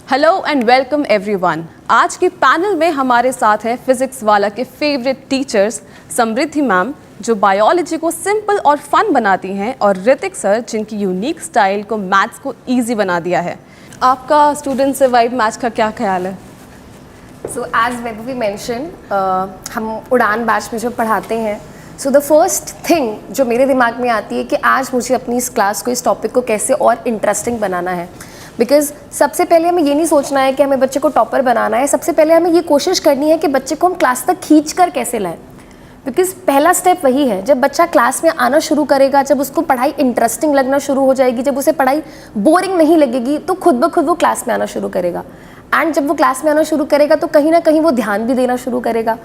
Hello and welcome everyone. आज के panel में हमारे साथ है फिजिक्स वाला के फेवरेट टीचर्स समृद्धि मैम, जो बायोलॉजी को सिंपल और फन बनाती हैं, और ऋतिक सर, जिनकी यूनिक स्टाइल को मैथ्स को इजी बना दिया है। आपका स्टूडेंट से वाइब मैच का क्या ख्याल है? सो एज वैभवी मेंशन, हम उड़ान बैच में जो पढ़ाते हैं, सो द फर्स्ट थिंग जो मेरे दिमाग में आती है कि आज मुझे अपनी इस क्लास को, इस टॉपिक को कैसे और इंटरेस्टिंग बनाना है। बिकॉज सबसे पहले हमें ये नहीं सोचना है कि हमें बच्चे को टॉपर बनाना है, सबसे पहले हमें ये कोशिश करनी है कि बच्चे को हम क्लास तक खींच कर कैसे लाएं। बिकॉज पहला स्टेप वही है, जब बच्चा क्लास में आना शुरू करेगा, जब उसको पढ़ाई इंटरेस्टिंग लगना शुरू हो जाएगी, जब उसे पढ़ाई बोरिंग नहीं लगेगी, तो खुद ब खुद वो क्लास में आना शुरू करेगा। एंड जब वो क्लास में आना शुरू करेगा तो कहीं ना कहीं वो ध्यान भी देना शुरू करेगा।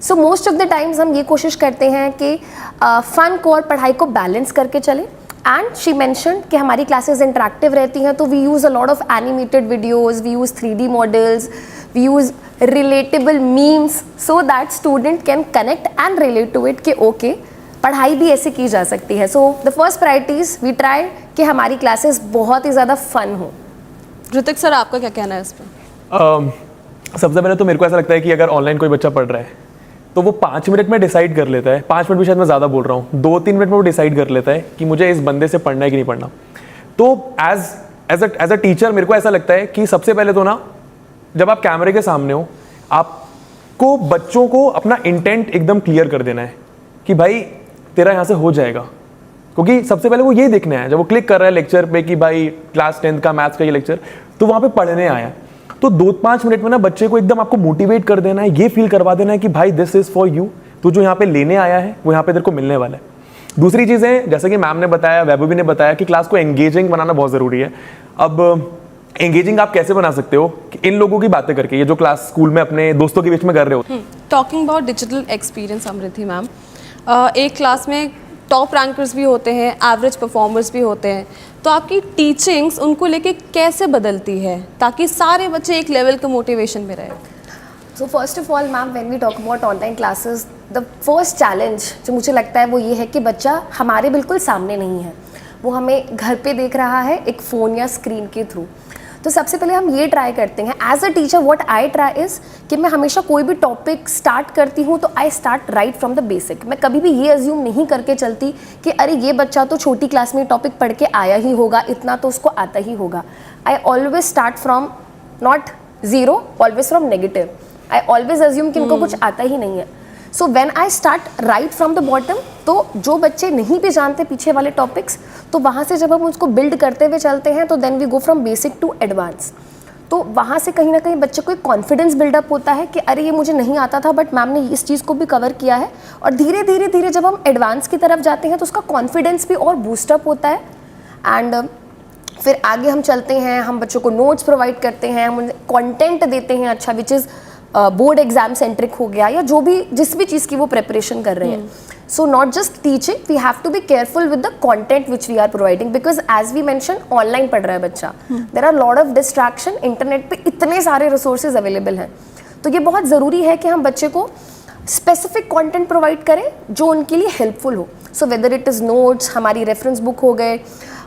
So most of the times हम ये कोशिश करते हैं कि फन को और पढ़ाई को बैलेंस करके चलें। एंड शी मैंशनड कि हमारी क्लासेस इंटरेक्टिव रहती हैं, तो we use a lot of animated videos, we use 3D models, we use relatable memes, so that student can connect and relate to it कि ओके पढ़ाई भी ऐसे की जा सकती है। So the first priorities we try कि हमारी क्लासेस बहुत ही ज़्यादा फन हो। ऋतिक सर, आपका क्या कहना है इस पर? सबसे पहले तो मेरे को ऐसा लगता है कि अगर ऑनलाइन कोई बच्चा पढ़ रहा है तो वो 5 मिनट में डिसाइड कर लेता है, 5 मिनट भी शायद मैं ज़्यादा बोल रहा हूँ, 2-3 मिनट में वो डिसाइड कर लेता है कि मुझे इस बंदे से पढ़ना है कि नहीं पढ़ना। तो एज अ टीचर मेरे को ऐसा लगता है कि सबसे पहले तो ना, जब आप कैमरे के सामने हो, आपको बच्चों को अपना इंटेंट एकदम क्लियर कर देना है कि भाई तेरा यहाँ से हो जाएगा। क्योंकि सबसे पहले वो ये देखना है, जब वो क्लिक कर रहा है लेक्चर पे कि भाई क्लास 10th का मैथ्स का ये लेक्चर, तो वहाँ पे पढ़ने आया। तो 2-5 मिनट में ना बच्चे को एकदम आपको मोटिवेट कर देना है, ये फील करवा देना है कि भाई दिस इज फॉर यू, तू जो यहाँ पे लेने आया है वो यहाँ पे तेरे को मिलने वाला है। दूसरी चीज़ है, जैसे कि मैम ने बताया, वैभवी ने बताया कि क्लास को एंगेजिंग बनाना बहुत ज़रूरी है। अब एंगेजिंग आप कैसे बना सकते हो? इन लोगों की बातें करके, ये जो क्लास स्कूल में अपने दोस्तों के बीच में कर रहे हो। Talking about digital experience Samriddhi ma'am, एक क्लास में टॉप रैंकर्स भी होते हैं, एवरेज परफॉर्मर्स भी होते हैं, तो आपकी टीचिंग्स उनको लेके कैसे बदलती है ताकि सारे बच्चे एक लेवल के मोटिवेशन में रहे? So first of all ma'am, when we talk about online classes, the first challenge जो मुझे लगता है वो ये है कि बच्चा हमारे बिल्कुल सामने नहीं है, वो हमें घर पे देख रहा है एक फ़ोन या स्क्रीन के थ्रू। तो सबसे पहले हम ये ट्राई करते हैं, as a teacher what I try is कि मैं हमेशा कोई भी टॉपिक स्टार्ट करती हूँ तो I start right from the basic. मैं कभी भी ये अज्यूम नहीं करके चलती कि अरे ये बच्चा तो छोटी क्लास में टॉपिक पढ़ के आया ही होगा, इतना तो उसको आता ही होगा। I always start from not zero, always from negative. I always assume कि इनको कुछ आता ही नहीं है। So when I start right from the bottom, तो जो बच्चे नहीं भी जानते पीछे वाले टॉपिक्स, तो वहाँ से जब हम उसको बिल्ड करते हुए चलते हैं तो then we go from basic to advance. तो वहाँ से कहीं ना कहीं बच्चे को एक कॉन्फिडेंस बिल्डअप होता है कि अरे ये मुझे नहीं आता था बट मैम ने इस चीज़ को भी कवर किया है। और धीरे धीरे धीरे जब हम एडवांस की तरफ जाते हैं तो उसका कॉन्फिडेंस भी और बूस्टअप होता है। एंड फिर आगे हम चलते हैं, हम बच्चों को नोट्स प्रोवाइड करते हैं, हम उन्हें कॉन्टेंट देते हैं अच्छा, which is board exam centric हो गया, या जो भी जिस भी चीज़ की वो प्रिपरेशन कर रहे हैं। So not just teaching, we have to be careful with the content which we are providing, because as we mention online पढ़ रहा है बच्चा, there are lot of distraction, internet पे इतने सारे रिसोर्सेज अवेलेबल हैं। तो ये बहुत ज़रूरी है कि हम बच्चे को स्पेसिफिक कंटेंट प्रोवाइड करें जो उनके लिए हेल्पफुल हो। So whether it is notes, हमारी रेफरेंस बुक हो गए,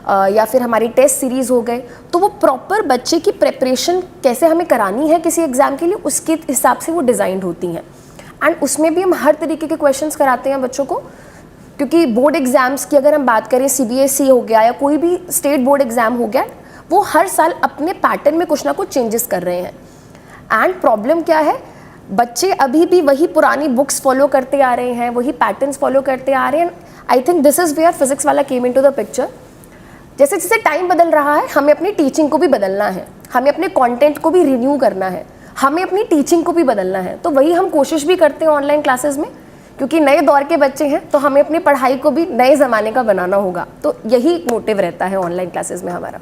या फिर हमारी टेस्ट सीरीज़ हो गए, तो वो प्रॉपर बच्चे की प्रिपरेशन कैसे हमें करानी है किसी एग्ज़ाम के लिए, उसके हिसाब से वो डिज़ाइंड होती हैं। एंड उसमें भी हम हर तरीके के क्वेश्चंस कराते हैं बच्चों को, क्योंकि बोर्ड एग्ज़ाम्स की अगर हम बात करें, CBSE हो गया या कोई भी स्टेट बोर्ड एग्ज़ाम हो गया, वो हर साल अपने पैटर्न में कुछ ना कुछ चेंजेस कर रहे हैं। एंड प्रॉब्लम क्या है, बच्चे अभी भी वही पुरानी बुक्स फॉलो करते आ रहे हैं, वही पैटर्न्स फॉलो करते आ रहे हैं। I think this is where physics वाला came in to the picture. जैसे जैसे टाइम बदल रहा है, हमें अपनी टीचिंग को भी बदलना है, हमें अपने कंटेंट को भी रिन्यू करना है, हमें अपनी टीचिंग को भी बदलना है। तो वही हम कोशिश भी करते हैं ऑनलाइन क्लासेस में, क्योंकि नए दौर के बच्चे हैं तो हमें अपनी पढ़ाई को भी नए ज़माने का बनाना होगा। तो यही मोटिव रहता है ऑनलाइन क्लासेस में हमारा।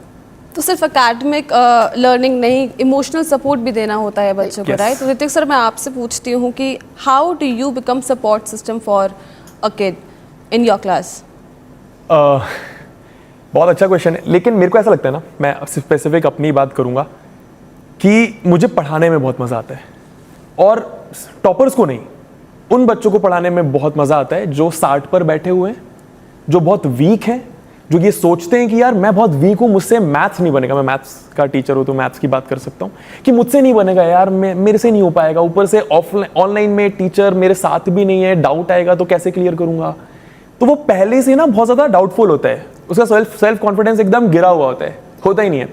तो सिर्फ एकेडमिक लर्निंग नहीं, इमोशनल सपोर्ट भी देना होता है बच्चों को, राइट? तो ऋतिक सर, मैं आपसे पूछती हूँ कि how do you become support system for a kid in your class? बहुत अच्छा क्वेश्चन है, लेकिन मेरे को ऐसा लगता है ना, मैं स्पेसिफिक अपनी बात करूंगा कि मुझे पढ़ाने में बहुत मज़ा आता है, और टॉपर्स को नहीं, उन बच्चों को पढ़ाने में बहुत मज़ा आता है जो 60 पर बैठे हुए हैं, जो बहुत वीक हैं, जो ये सोचते हैं कि यार मैं बहुत वीक हूँ, मुझसे मैथ्स नहीं बनेगा, मैं मैथ्स का टीचर हूँ तो मैथ्स की बात कर सकता हूँ कि मुझसे नहीं बनेगा यार, मेरे से नहीं हो पाएगा, ऊपर से ऑफलाइन ऑनलाइन में टीचर मेरे साथ भी नहीं है, डाउट आएगा तो कैसे क्लियर करूँगा। तो वो पहले से ना बहुत ज़्यादा डाउटफुल होता है, उसका सेल्फ कॉन्फिडेंस एकदम गिरा हुआ होता ही नहीं है।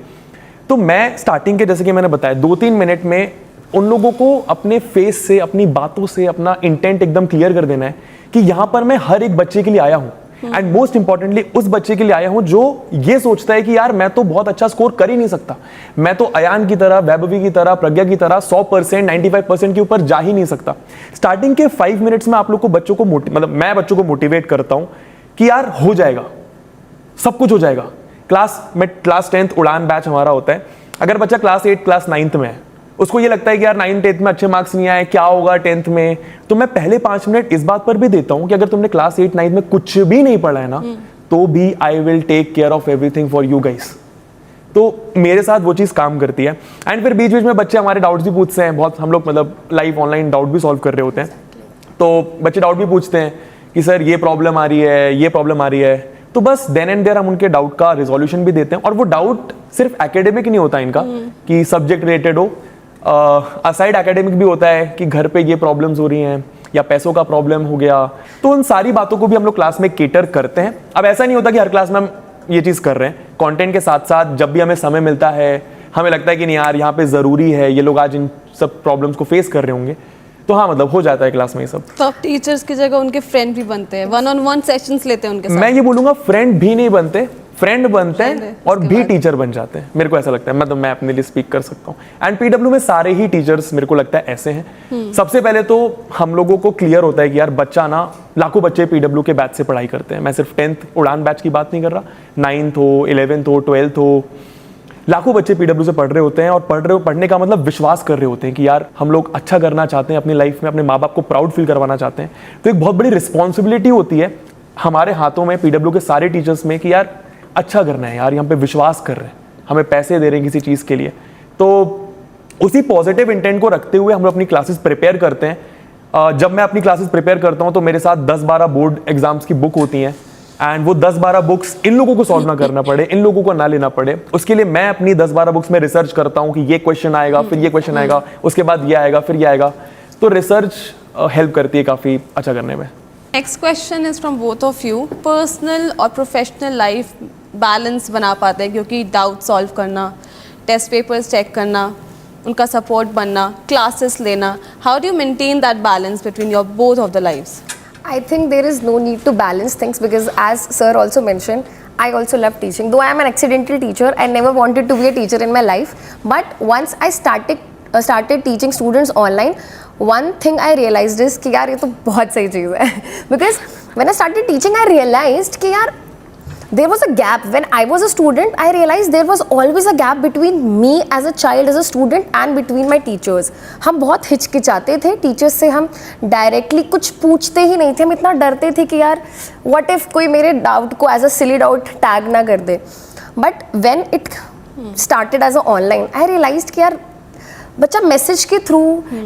तो मैं स्टार्टिंग के, जैसे कि मैंने बताया, 2-3 मिनट में उन लोगों को अपने फेस से, अपनी बातों से अपना इंटेंट एकदम क्लियर कर देना है कि यहाँ पर मैं हर एक बच्चे के लिए आया हूँ, एंड मोस्ट इंपॉर्टेंटली उस बच्चे के लिए आया हूँ जो ये सोचता है कि यार मैं तो बहुत अच्छा स्कोर कर ही नहीं सकता, मैं तो अयान की तरह, वैभवी की तरह, प्रज्ञा की तरह 100%, 95% के ऊपर जा ही नहीं सकता। स्टार्टिंग के 5 मिनट्स में आप लोग को बच्चों को मैं बच्चों को मोटिवेट करता हूँ कि यार हो जाएगा, सब कुछ हो जाएगा। क्लास 10th उड़ान बैच हमारा होता है। अगर बच्चा क्लास 8, क्लास 9th में है, उसको ये लगता है कि यार 9th 8th में अच्छे मार्क्स नहीं आए, क्या होगा 10th में, तो मैं पहले 5 मिनट इस बात पर भी देता हूं कि अगर तुमने क्लास 8, 9th में कुछ भी नहीं पढ़ा है ना, तो भी I will take care of everything for you guys. तो मेरे साथ वो चीज़ काम करती है। एंड फिर बीच बीच में बच्चे हमारे डाउट्स भी पूछते हैं, बहुत हम लोग लाइव ऑनलाइन डाउट भी सॉल्व कर रहे होते हैं, तो बच्चे डाउट भी पूछते हैं कि सर ये प्रॉब्लम आ रही है, ये प्रॉब्लम आ रही है, तो बस देन एंड देयर हम उनके डाउट का रिजोल्यूशन भी देते हैं। और वो डाउट सिर्फ एकेडमिक नहीं होता इनका कि सब्जेक्ट रिलेटेड हो, असाइड एकेडमिक भी होता है कि घर पे ये प्रॉब्लम्स हो रही हैं या पैसों का प्रॉब्लम हो गया, तो उन सारी बातों को भी हम लोग क्लास में केटर करते हैं। अब ऐसा नहीं होता कि हर क्लास में हम ये चीज़ कर रहे हैं, कंटेंट के साथ साथ जब भी हमें समय मिलता है, हमें लगता है कि नहीं यार यहाँ पे ज़रूरी है, ये लोग आज इन सब प्रॉब्लम्स को फेस कर रहे होंगे, तो हाँ हो जाता है क्लास में ये सब। तो आप टीचर्स की जगह उनके फ्रेंड भी बनते हैं, 1-on-1 सेशंस लेते हैं उनके साथ? मैं ये बोलूँगा फ्रेंड भी नहीं बनते, फ्रेंड बनते हैं और भी टीचर बन जाते हैं, मेरे को ऐसा लगता है। मैं अपने लिए स्पीक कर सकता हूँ। एंड पीडब्ल्यू में सारे ही टीचर्स मेरे को लगता है ऐसे हैं। सबसे पहले तो हम लोगों को क्लियर होता है कि यार बच्चा ना, लाखों बच्चे पीडब्ल्यू के बैच से पढ़ाई करते हैं। मैं सिर्फ 10th उड़ान बैच की बात नहीं कर रहा, 9th हो, 11th हो, 12th हो, लाखों बच्चे पीडब्ल्यू से पढ़ रहे होते हैं। और पढ़ने का मतलब विश्वास कर रहे होते हैं कि यार हम लोग अच्छा करना चाहते हैं अपनी लाइफ में, अपने माँ बाप को प्राउड फील करवाना चाहते हैं। तो एक बहुत बड़ी रिस्पॉन्सिबिलिटी होती है हमारे हाथों में, पीडब्ल्यू के सारे टीचर्स में, कि यार अच्छा करना है, यार यहाँ पे विश्वास कर रहे हैं, हमें पैसे दे रहे हैं किसी चीज़ के लिए। तो उसी पॉजिटिव इंटेंट को रखते हुए हम लोग अपनी क्लासेस प्रिपेयर करते हैं। जब मैं अपनी क्लासेस प्रिपेयर करता हूँ तो मेरे साथ 10-12 बोर्ड एग्जाम्स की बुक होती हैं, एंड वो 10-12 बुक्स इन लोगों को सॉल्व ना करना पड़े, इन लोगों को ना लेना पड़े, उसके लिए मैं अपनी 10-12 बुक्स में रिसर्च करता हूँ कि ये क्वेश्चन आएगा, फिर ये क्वेश्चन आएगा, उसके बाद ये आएगा, फिर ये आएगा। तो रिसर्च हेल्प करती है काफ़ी अच्छा करने में। Next question is from both of you. Personal और प्रोफेशनल लाइफ बैलेंस बना पाते हैं, क्योंकि डाउट सॉल्व करना, टेस्ट पेपर्स चेक करना, उनका सपोर्ट बनना, क्लासेस लेना, how do you maintain that balance between your both of the lives? I think there is no need to balance things because, as sir also mentioned, I also love teaching. Though I am an accidental teacher, I never wanted to be a teacher in my life. But once I started teaching students online, one thing I realized is कि यार ये तो बहुत सही चीज़ है because when I started teaching, I realized कि यार there was a gap. When I was a student, I realized there was always a gap between me as a child, as a student, and between my teachers. हम बहुत हिचकिचाते थे teachers से, हम directly कुछ पूछते ही नहीं थे, हम इतना डरते थे कि यार व्हाट इफ़ कोई मेरे डाउट को as a silly doubt tag ना कर दे। But when it started as a online, I realised कि यार बच्चा मैसेज के थ्रू,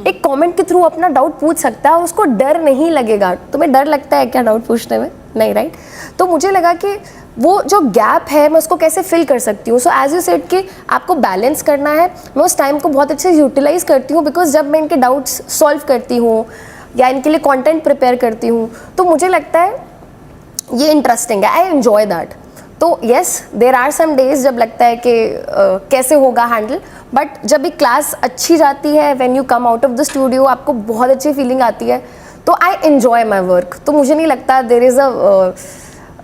एक कमेंट के थ्रू अपना डाउट पूछ सकता है, उसको डर नहीं लगेगा। तुम्हें डर लगता है क्या डाउट पूछने में? नहीं, राइट? तो मुझे लगा कि वो जो गैप है मैं उसको कैसे फिल कर सकती हूँ। सो एज यू सेड कि आपको बैलेंस करना है, मैं उस टाइम को बहुत अच्छे से यूटिलाइज करती हूँ बिकॉज जब मैं इनके डाउट्स सॉल्व करती हूँ या इनके लिए कंटेंट प्रिपेयर करती हूँ तो मुझे लगता है ये इंटरेस्टिंग है, आई एन्जॉय दैट। तो yes, there are some days जब लगता है कि कैसे होगा हैंडल, बट जब भी क्लास अच्छी जाती है, when you come out of the studio, आपको बहुत अच्छी फीलिंग आती है, तो आई एन्जॉय माई वर्क। तो मुझे नहीं लगता देर इज़ अ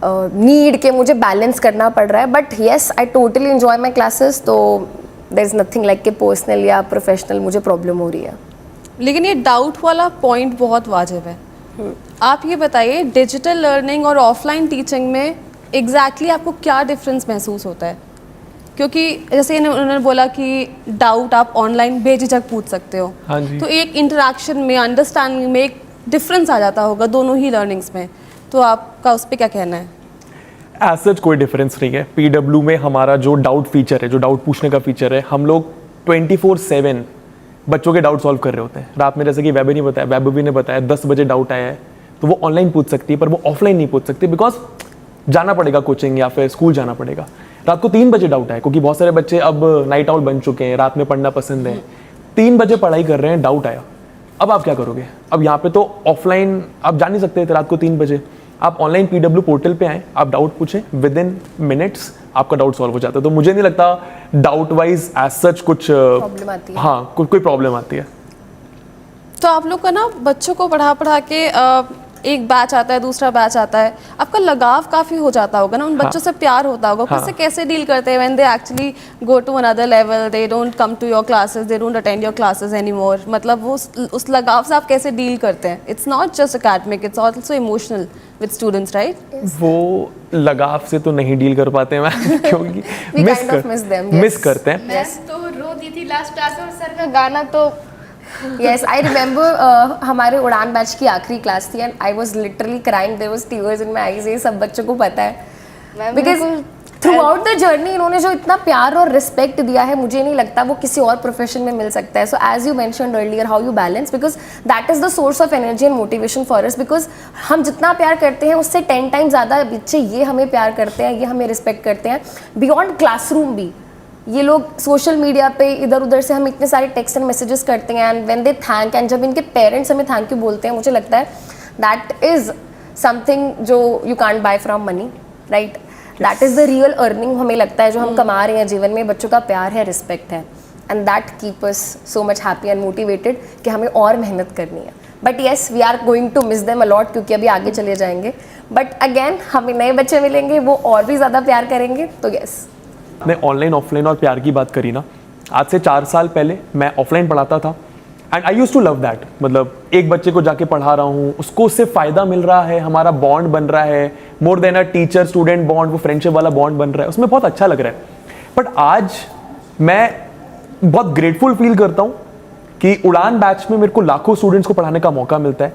नीड के मुझे बैलेंस करना पड़ रहा है। But yes, I totally enjoy my classes, तो देर इज़ नथिंग लाइक कि पर्सनल या प्रोफेशनल मुझे प्रॉब्लम हो रही है। लेकिन ये डाउट वाला पॉइंट बहुत वाजिब है। आप ये बताइए, डिजिटल लर्निंग और ऑफलाइन टीचिंग में एग्जैक्टली आपको क्या डिफरेंस महसूस होता है? क्योंकि जैसे उन्होंने बोला कि डाउट आप ऑनलाइन बेझिझक पूछ सकते हो, हाँ जी। तो एक इंटरेक्शन में, अंडरस्टैंडिंग में एक डिफरेंस आ जाता होगा दोनों ही लर्निंग्स में, तो आपका उस पर क्या कहना है? एज सच कोई डिफरेंस नहीं है। पीडब्ल्यू में हमारा जो डाउट फीचर है, जो डाउट पूछने का फीचर है, हम लोग 24/7 बच्चों के डाउट सॉल्व कर रहे होते हैं। रात में जैसे कि वैभवी ने बताया 10 बजे डाउट आया है तो वो ऑनलाइन पूछ सकती है, पर वो ऑफलाइन नहीं पूछ सकती बिकॉज जाना पड़ेगा कोचिंग या फिर स्कूल जाना पड़ेगा। रात को 3 बजे डाउट है, क्योंकि बहुत सारे बच्चे अब नाइट आउल बन चुके हैं, रात में पढ़ना पसंद है, 3 बजे पढ़ाई कर रहे हैं, डाउट आया, अब आप क्या करोगे? अब यहाँ पे तो ऑफलाइन आप जा नहीं सकते थे रात को 3 बजे, आप ऑनलाइन PW पोर्टल पे आए, आप डाउट पूछें, विद इन मिनट्स आपका डाउट सॉल्व हो जाता है। तो मुझे नहीं लगता डाउट वाइज एज सच कुछ प्रॉब्लम आती है। हाँ, कोई प्रॉब्लम आती है। तो आप लोग का ना बच्चों को पढ़ा पढ़ा के एक बैच आता है, दूसरा बैच आता है, आपका लगाव काफ़ी हो जाता होगा ना, उन बच्चों से प्यार होता होगा, हाँ। उससे कैसे डील करते हैं when they actually go to another level, they don't come to your classes, they don't attend your classes anymore, मतलब वो उस लगाव से आप कैसे डील करते हैं? It's not just academic, it's also emotional with students, right? वो लगाव से तो नहीं डील कर पाते हैं मैम, क्योंकि We kind of miss them, yes. Miss करते हैं। मैं तो रो दी थी लास्ट क्लास में, और सर का गाना तो Yes, I remember हमारे उड़ान बैच की आखिरी क्लास थी and I was literally crying, there was tears in my eyes, ये सब बच्चों को पता है, मैं बिकॉज बिल्कुल थ्रू आउट द जर्नी इन्होंने जो इतना प्यार और रिस्पेक्ट दिया है, मुझे नहीं लगता वो किसी और प्रोफेशन में मिल सकता है। So as you mentioned earlier how you balance, because that is the source of energy and motivation for us, because हम जितना प्यार करते हैं उससे 10 टाइम ज़्यादा बच्चे ये हमें प्यार करते हैं, ये हमें रिस्पेक्ट करते हैं बियॉन्ड क्लासरूम भी। ये लोग सोशल मीडिया पे इधर उधर से हम इतने सारे टेक्स्ट एंड मैसेजेस करते हैं and when they thank, and जब इनके पेरेंट्स हमें थैंक यू बोलते हैं, मुझे लगता है दैट इज़ समथिंग जो you can't buy from money, right? That is the real earning, हमें लगता है जो हम कमा रहे हैं जीवन में, बच्चों का प्यार है, रिस्पेक्ट है, and that keep us so much happy and motivated कि हमें और मेहनत करनी है। But yes, we are going to miss them a lot, क्योंकि अभी आगे चले जाएंगे, बट अगेन हमें नए बच्चे मिलेंगे, वो और भी ज़्यादा प्यार करेंगे, तो येस। ने ऑनलाइन ऑफलाइन और प्यार की बात करी ना, आज से 4 साल पहले मैं ऑफलाइन पढ़ाता था and I use to love that. मतलब एक बच्चे को जाके पढ़ा रहा हूँ, उसको उससे फ़ायदा मिल रहा है, हमारा बॉन्ड बन रहा है, more than a teacher student bond, वो फ्रेंडशिप वाला बॉन्ड बन रहा है, उसमें बहुत अच्छा लग रहा है। बट आज मैं बहुत ग्रेटफुल फील करता हूँ कि उड़ान बैच में मेरे को लाखों स्टूडेंट्स को पढ़ाने का मौका मिलता है।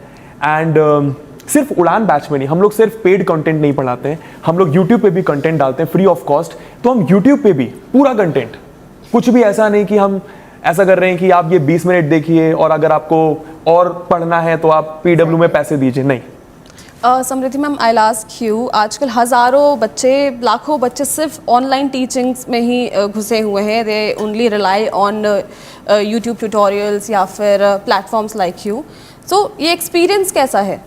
एंड सिर्फ उड़ान बैच में नहीं, हम लोग सिर्फ पेड कंटेंट नहीं पढ़ाते हैं, हम लोग यूट्यूब पे भी कंटेंट डालते हैं फ्री ऑफ कॉस्ट। तो हम यूट्यूब पे भी पूरा कंटेंट, कुछ भी ऐसा नहीं कि हम ऐसा कर रहे हैं कि आप ये 20 मिनट देखिए और अगर आपको और पढ़ना है तो आप PW में पैसे दीजिए, नहीं। समृद्धि मैम, आई आस्क यू, आजकल हज़ारों बच्चे, लाखों बच्चे सिर्फ ऑनलाइन टीचिंग्स में ही घुसे हुए हैं, they only rely on YouTube tutorials या फिर प्लेटफॉर्म्स लाइक यू, सो ये एक्सपीरियंस कैसा है?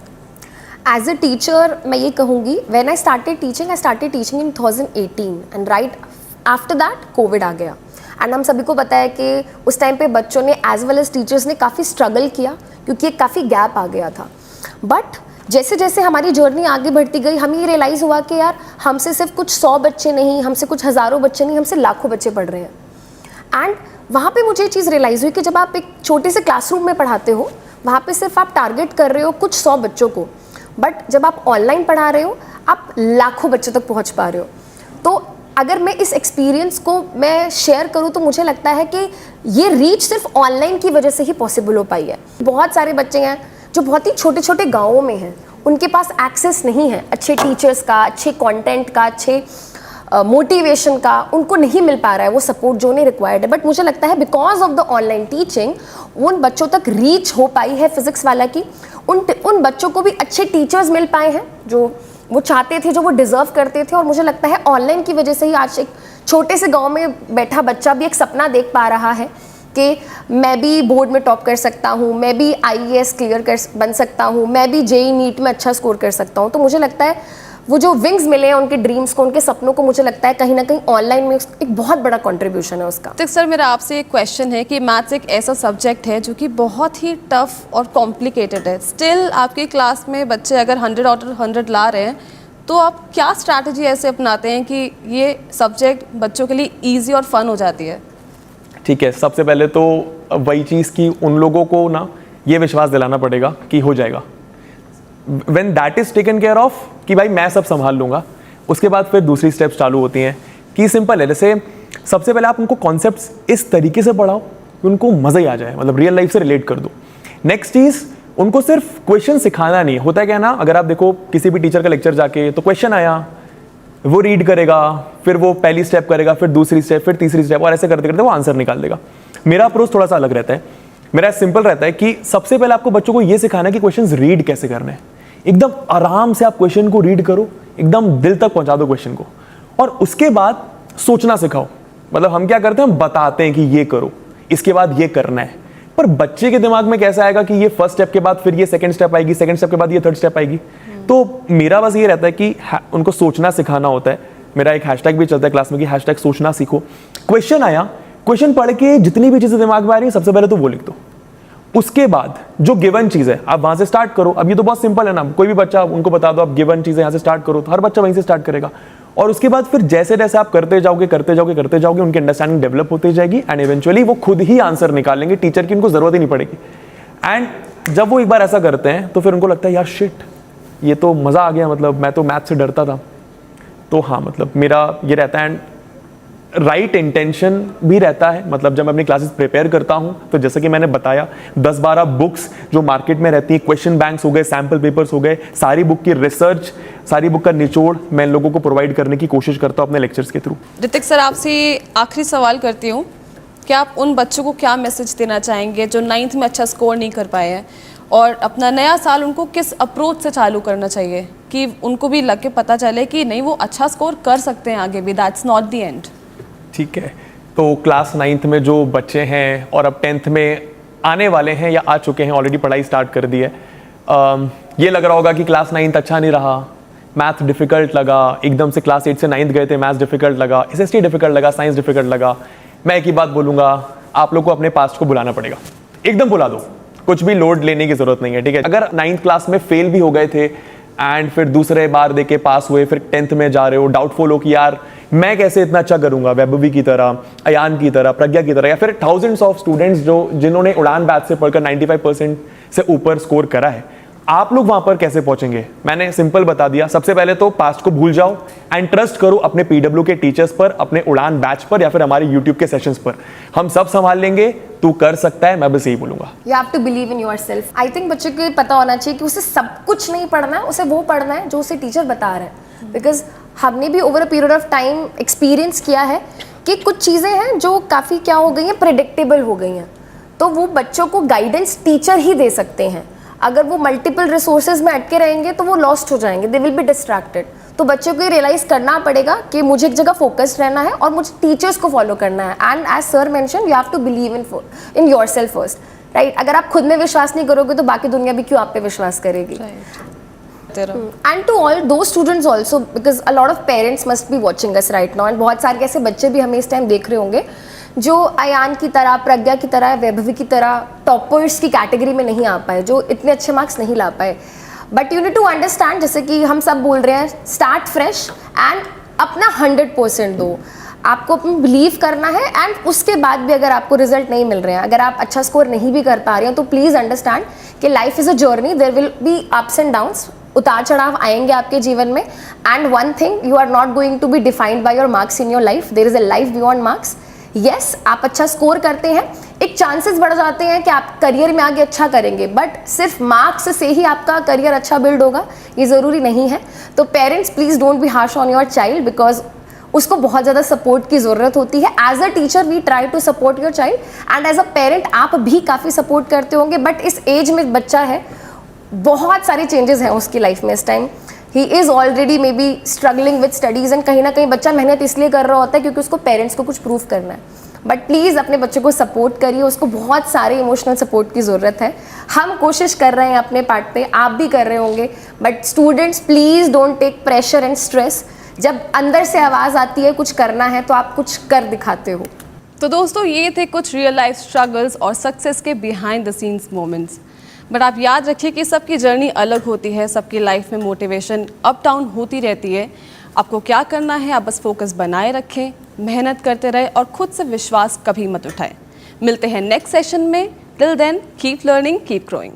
एज अ टीचर मैं ये कहूँगी, when I started teaching in 2018 and right after that covid आ गया, एंड हम सभी को पता है कि उस टाइम पे बच्चों ने एज वेल एज टीचर्स ने काफ़ी स्ट्रगल किया, क्योंकि एक काफ़ी गैप आ गया था। बट जैसे जैसे हमारी जर्नी आगे बढ़ती गई, हमें ये रियलाइज़ हुआ कि यार हमसे सिर्फ कुछ 100 बच्चे नहीं, हमसे कुछ हज़ारों बच्चे नहीं, हमसे लाखों बच्चे पढ़ रहे हैं। एंड वहाँ पे मुझे ये चीज़ रियलाइज़ हुई कि जब आप एक छोटे से क्लासरूम में पढ़ाते हो, वहाँ पे सिर्फ आप टारगेट कर रहे हो कुछ 100 बच्चों को, बट जब आप ऑनलाइन पढ़ा रहे हो आप लाखों बच्चों तक पहुँच पा रहे हो। तो अगर मैं इस एक्सपीरियंस को मैं शेयर करूँ तो मुझे लगता है कि ये रीच सिर्फ ऑनलाइन की वजह से ही पॉसिबल हो पाई है। बहुत सारे बच्चे हैं जो बहुत ही छोटे छोटे गाँवों में हैं, उनके पास एक्सेस नहीं है अच्छे टीचर्स का, अच्छे कंटेंट का, अच्छे मोटिवेशन का, उनको नहीं मिल पा रहा है वो सपोर्ट जो उन्हें रिक्वायर्ड है। बट मुझे लगता है because of the online teaching उन बच्चों तक रीच हो पाई है फिजिक्स वाला की, उन बच्चों को भी अच्छे टीचर्स मिल पाए हैं जो वो चाहते थे, जो वो डिज़र्व करते थे। और मुझे लगता है ऑनलाइन की वजह से ही आज एक छोटे से गांव में बैठा बच्चा भी एक सपना देख पा रहा है कि मैं भी बोर्ड में टॉप कर सकता हूँ, मैं भी IAS क्लियर कर बन सकता हूँ, मैं भी JEE नीट में अच्छा स्कोर कर सकता हूँ। तो मुझे लगता है वो जो विंग्स मिले हैं उनके ड्रीम्स को, उनके सपनों को, मुझे लगता है कहीं ना कहीं ऑनलाइन में एक बहुत बड़ा कंट्रीब्यूशन है उसका। तो सर मेरा आपसे एक क्वेश्चन है कि मैथ्स एक ऐसा सब्जेक्ट है जो कि बहुत ही टफ और कॉम्प्लिकेटेड है, स्टिल आपकी क्लास में बच्चे अगर 100 आउट ऑफ 100 ला रहे हैं, तो आप क्या स्ट्रैटेजी ऐसे अपनाते हैं कि ये सब्जेक्ट बच्चों के लिए ईजी और फन हो जाती है? ठीक है, सबसे पहले तो वही चीज़ कि उन लोगों को ना ये विश्वास दिलाना पड़ेगा कि हो जाएगा। When that is taken care of कि भाई मैं सब संभाल लूँगा, उसके बाद फिर दूसरी स्टेप्स चालू होती हैं कि सिंपल है। जैसे सबसे पहले आप उनको कॉन्सेप्ट्स इस तरीके से पढ़ाओ कि उनको मज़ा ही आ जाए, मतलब रियल लाइफ से रिलेट कर दो। नेक्स्ट चीज़, उनको सिर्फ क्वेश्चन सिखाना नहीं होता है। क्या ना, अगर आप देखो किसी भी टीचर का लेक्चर जाके तो क्वेश्चन आया, वो रीड करेगा, फिर वो पहली स्टेप करेगा, फिर दूसरी स्टेप, फिर तीसरी स्टेप, और ऐसे करते करते वो आंसर निकाल देगा। मेरा अप्रोच थोड़ा सा अलग रहता है। मेरा सिंपल रहता है कि सबसे पहले आपको बच्चों को ये सिखाना है कि क्वेश्चंस रीड कैसे करने हैं। एकदम आराम से आप क्वेश्चन को रीड करो, एकदम दिल तक पहुंचा दो क्वेश्चन को, और उसके बाद सोचना सिखाओ। मतलब हम क्या करते हैं, हम बताते हैं कि ये करो, इसके बाद ये करना है, पर बच्चे के दिमाग में कैसा आएगा कि ये फर्स्ट स्टेप के बाद फिर ये सेकंड स्टेप आएगी, सेकंड स्टेप के बाद ये थर्ड स्टेप आएगी। तो मेरा बस ये रहता है कि उनको सोचना सिखाना होता है। मेरा एक हैशटैग भी चलता है क्लास में कि हैशटैग सोचना सीखो। क्वेश्चन आया, क्वेश्चन पढ़ के जितनी भी चीजें दिमाग में आ रही है सबसे पहले तो वो लिख दो। उसके बाद जो गिवन चीज है आप वहां से स्टार्ट करो। अब ये तो बहुत सिंपल है ना, कोई भी बच्चा उनको बता दो आप गिवन चीजें यहाँ से स्टार्ट करो, तो हर बच्चा वहीं से स्टार्ट करेगा। और उसके बाद फिर जैसे जैसे आप करते जाओगे उनकी अंडरस्टैंडिंग डेवलप होती जाएगी एंड इवेंचुअली वो खुद ही आंसर निकालेंगे, टीचर की उनको जरूरत ही नहीं पड़ेगी। एंड जब वो एक बार ऐसा करते हैं तो फिर उनको लगता है यार शिट, ये तो मजा आ गया, मतलब मैं तो मैथ से डरता था। तो हाँ, मतलब मेरा ये रहता है। एंड राइट इंटेंशन भी रहता है। मतलब जब मैं अपनी क्लासेस प्रिपेयर करता हूँ तो जैसे कि मैंने बताया 10-12 बुक्स जो मार्केट में रहती हैं, क्वेश्चन बैंक्स हो गए, सैम्पल पेपर्स हो गए, सारी बुक की रिसर्च, सारी बुक का निचोड़ मैं इन लोगों को प्रोवाइड करने की कोशिश करता हूँ अपने लेक्चर्स के थ्रू। ऋतिक सर, आपसे आखिरी सवाल करती हूँ कि आप उन बच्चों को क्या मैसेज देना चाहेंगे जो 9th में अच्छा स्कोर नहीं कर पाए हैं, और अपना नया साल उनको किस अप्रोच से चालू करना चाहिए कि उनको भी लग के पता चले कि नहीं, वो अच्छा स्कोर कर सकते हैं आगे भी, दैट्स नॉट द एंड। ठीक है, तो क्लास 9th में जो बच्चे हैं और अब 10th में आने वाले हैं या आ चुके हैं, ऑलरेडी पढ़ाई स्टार्ट कर दी है, ये लग रहा होगा कि क्लास 9th अच्छा नहीं रहा, मैथ डिफ़िकल्ट लगा, एकदम से क्लास 8 से 9th गए थे, मैथ्स डिफ़िकल्ट लगा, SST डिफ़िकल्ट लगा, साइंस डिफ़िकल्ट लगा। मैं एक ही बात बोलूँगा, आप लोग को अपने पास्ट को बुलाना पड़ेगा, एकदम बुला दो, कुछ भी लोड लेने की ज़रूरत नहीं है। ठीक है, अगर 9th क्लास में फेल भी हो गए थे एंड फिर दूसरे बार देके पास हुए, फिर 10th में जा रहे हो, डाउटफुल हो कि यार मैं कैसे इतना अच्छा करूंगा, वैभवी की तरह, अयान की तरह, प्रज्ञा की तरह, या फिर थाउजेंड्स ऑफ स्टूडेंट्स जिन्होंने उड़ान बैच से पढ़कर 95% से ऊपर स्कोर करा है, आप लोग वहां पर कैसे पहुंचेंगे? मैंने सिंपल बता दिया। सबसे पहले तो पास्ट को भूल जाओ एंड ट्रस्ट करो अपने PW के टीचर्स पर, अपने उड़ान बैच पर, या फिर हमारे YouTube के सेशंस पर। हम सब संभाल लेंगे, तू कर सकता है, मैं बस यही बोलूंगा। You have to believe in yourself. I think बच्चे को ये पता होना चाहिए कि उसे सब कुछ नहीं पढ़ना है, उसे वो पढ़ना है जो उसे टीचर बता रहे हैं। बिकॉज हमने भी over a period of time experience किया है कि कुछ चीज़ें हैं जो काफ़ी क्या हो गई हैं, प्रेडिक्टेबल हो गई हैं, तो वो बच्चों को गाइडेंस टीचर ही दे सकते हैं। अगर वो मल्टीपल रिसोर्सेज में अटके रहेंगे तो वो लॉस्ट हो जाएंगे, दे विल बी डिस्ट्रैक्टेड। तो बच्चों को ये रियलाइज़ करना पड़ेगा कि मुझे एक जगह फोकस्ड रहना है और मुझे टीचर्स को फॉलो करना है। And as sir mention, you have to believe in yourself first, right? अगर आप खुद में विश्वास नहीं करोगे तो बाकी दुनिया भी क्यों आप पे विश्वास करेगी? एंड टू ऑल दो students also, because a lot of parents must be watching us right now, and बहुत सारे ऐसे बच्चे भी हमें इस टाइम देख रहे होंगे जो अयान की तरह, प्रज्ञा की तरह, वैभवी की तरह टॉपर्स की कैटेगरी में नहीं आ पाए, जो इतने अच्छे मार्क्स नहीं ला पाए। But you need to understand, जैसे कि हम सब बोल रहे हैं, स्टार्ट फ्रेश एंड अपना 100% दो। आपको अपनी बिलीव करना है एंड उसके बाद भी अगर आपको रिजल्ट नहीं मिल रहे हैं, अगर आप अच्छा स्कोर नहीं भी कर पा रहे हैं, तो प्लीज़ अंडरस्टैंड कि life is a journey, there will be ups and downs, उतार चढ़ाव आएंगे आपके जीवन में। And one thing, you are not going to be defined by your marks in your life, there is a life beyond marks. Yes, आप अच्छा score करते हैं, एक चांसेस बढ़ जाते हैं कि आप करियर में आगे अच्छा करेंगे, बट सिर्फ मार्क्स से ही आपका करियर अच्छा बिल्ड होगा ये ज़रूरी नहीं है। तो parents please don't be harsh on your child, because उसको बहुत ज़्यादा सपोर्ट की ज़रूरत होती है। As a teacher we try to support your child, and as a parent आप भी काफ़ी सपोर्ट करते होंगे, बट इस एज में बच्चा है, बहुत सारे चेंजेस हैं उसकी लाइफ में इस time. He is already may be struggling with studies, and कहीं ना कहीं बच्चा मेहनत इसलिए कर रहा होता है क्योंकि उसको पेरेंट्स को कुछ प्रूव करना है। बट प्लीज़ अपने बच्चे को सपोर्ट करिए, उसको बहुत सारे इमोशनल सपोर्ट की ज़रूरत है। हम कोशिश कर रहे हैं अपने पार्ट पे, आप भी कर रहे होंगे, but students please don't take pressure and stress. जब अंदर से आवाज़ आती है कुछ करना है तो आप कुछ कर दिखाते हो। तो दोस्तों, ये थे कुछ रियल लाइफ स्ट्रगल्स और सक्सेस के behind the scenes moments. But आप याद रखिए कि सबकी जर्नी अलग होती है, सबकी लाइफ में मोटिवेशन अप डाउन होती रहती है। आपको क्या करना है, आप बस फोकस बनाए रखें, मेहनत करते रहे और खुद से विश्वास कभी मत उठाएं। मिलते हैं नेक्स्ट सेशन में। Till then keep learning, keep growing.